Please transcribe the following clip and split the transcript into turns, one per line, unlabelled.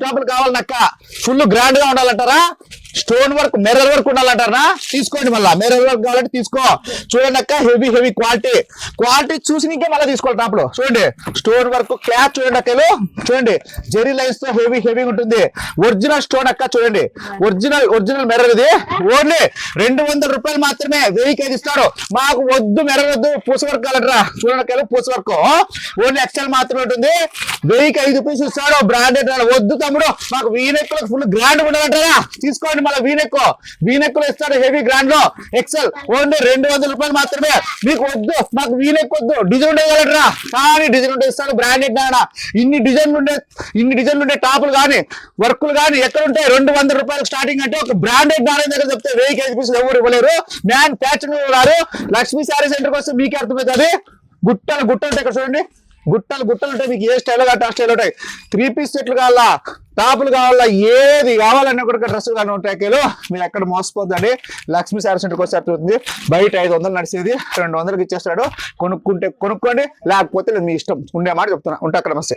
టాపులు కావాలనక్క full grand గా ఉండాలంటారా stone work mirror work ఉండాలంటారా తీసుకోండి మళ్ళీ మిర్రర్ వర్క్ కావాలంటే తీసుకో చూడండి అక్క హెవీ క్వాలిటీ చూసి ఇంకే మళ్ళీ తీసుకోవాలి టాప్ లో చూడండి స్టోన్ వర్క్ క్లాత్ చూడండి అక్కలు చూడండి జెరీ లైన్స్ తో హెవీ ఉంటుంది ఒరిజినల్ స్టోన్ అక్క చూడండి ఒరిజినల్ మిర్రర్ ఇది ఓన్లీ 200 రూపాయలు మాత్రమే 1000 ఇస్తాడు మాకు వద్దు మిర్రర్ వద్దు పూస వర్క్ కావాలంటారా చూడండి అక్కలు పూస వర్క్ ఓన్లీ ఎక్సెల్ మాత్రమే ఉంటుంది 1005 పీసులు ఇస్తాడు బ్రాండెడ్ వద్దు తమ్ముడు మాకు వీనెక్ లో ఫుల్ గ్రాండ్ ఉండాలంటారా తీసుకోండి మళ్ళీ వీనెక్ లో ఇస్తాడు హెవీ గ్రాండ్ లో ఎక్సెల్ ఓన్లీ 200 రూపాయలు మాత్రమే మీకు వద్దు మాకు వీనెక్ వద్దు డిజైన్ ఉండగలరా కానీ డిజైన్ ఉంటే ఇస్తాడు బ్రాండెడ్ నానా ఇన్ని డిజైన్లు ఉండే టాపులు కానీ వర్కులు కానీ ఎక్కడ ఉంటాయి 200 రూపాయలు స్టార్టింగ్ అంటే ఒక బ్రాండెడ్ నారాయణ దగ్గర చెప్తే 1000 పీసులు ఎవరు ఇవ్వలేరు మ్యాన్ ఫ్యాక్చరింగ్ ఉన్నారు లక్ష్మీ శారీ సెంటర్కి వస్తే మీకే అర్థమవుతుంది గుట్టలు ఉంటాయి ఇక్కడ చూడండి గుట్టలు ఉంటాయి మీకు ఏ స్టైల్ కావాలి ఆ స్టైల్ ఉంటాయి 3 పీస్ సెట్లు కావాలా టాపులు కావాలా ఏది కావాలన్నా కూడా డ్రెస్సులు కానీ ఉంటాయి మీరు ఎక్కడ మోసపోద్దండి లక్ష్మీ శారీ సెంటర్కి వస్తే అర్థమవుతుంది బయట 500 నడిచేది 200కి ఇచ్చేస్తాడు కొనుక్కోండి లేకపోతే మీ ఇష్టం ఉండే మాట చెప్తున్నా ఉంటా అక్కడ మస్తే